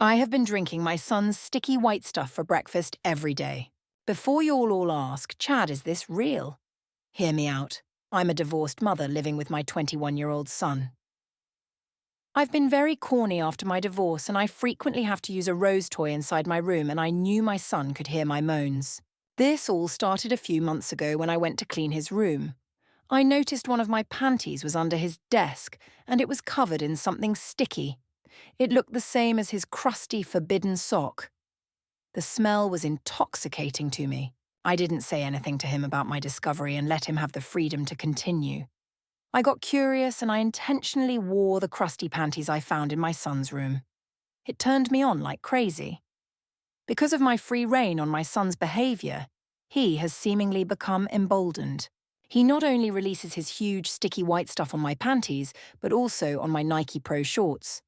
I have been drinking my son's sticky white stuff for breakfast every day. Before you'll all ask, Chad, is this real? Hear me out. I'm a divorced mother living with my 21-year-old son. I've been very corny after my divorce, and I frequently have to use a rose toy inside my room, and I knew my son could hear my moans. This all started a few months ago when I went to clean his room. I noticed one of my panties was under his desk, and it was covered in something sticky. It looked the same as his crusty, forbidden sock. The smell was intoxicating to me. I didn't say anything to him about my discovery and let him have the freedom to continue. I got curious and I intentionally wore the crusty panties I found in my son's room. It turned me on like crazy. Because of my free rein on my son's behavior, he has seemingly become emboldened. He not only releases his huge sticky white stuff on my panties, but also on my Nike Pro shorts.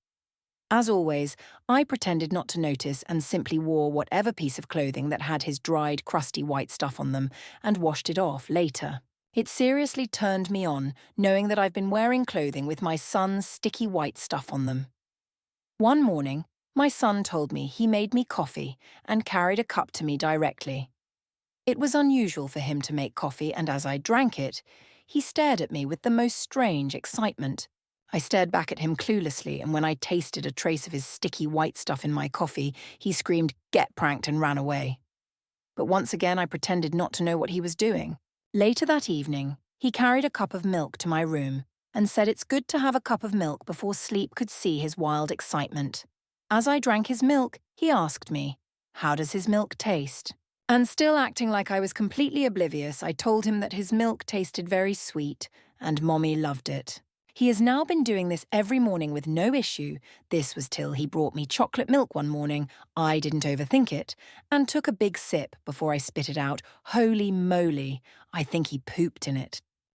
As always, I pretended not to notice and simply wore whatever piece of clothing that had his dried, crusty white stuff on them and washed it off later. It seriously turned me on, knowing that I've been wearing clothing with my son's sticky white stuff on them. One morning, my son told me he made me coffee and carried a cup to me directly. It was unusual for him to make coffee, and as I drank it, he stared at me with the most strange excitement. I stared back at him cluelessly, and when I tasted a trace of his sticky white stuff in my coffee, he screamed, "Get pranked," and ran away. But once again, I pretended not to know what he was doing. Later that evening, he carried a cup of milk to my room and said it's good to have a cup of milk before sleep could see his wild excitement. As I drank his milk, he asked me, "How does his milk taste?" And still acting like I was completely oblivious, I told him that his milk tasted very sweet, and Mommy loved it. He has now been doing this every morning with no issue. This was till he brought me chocolate milk one morning. I didn't overthink it, and took a big sip before I spit it out. Holy moly, I think he pooped in it.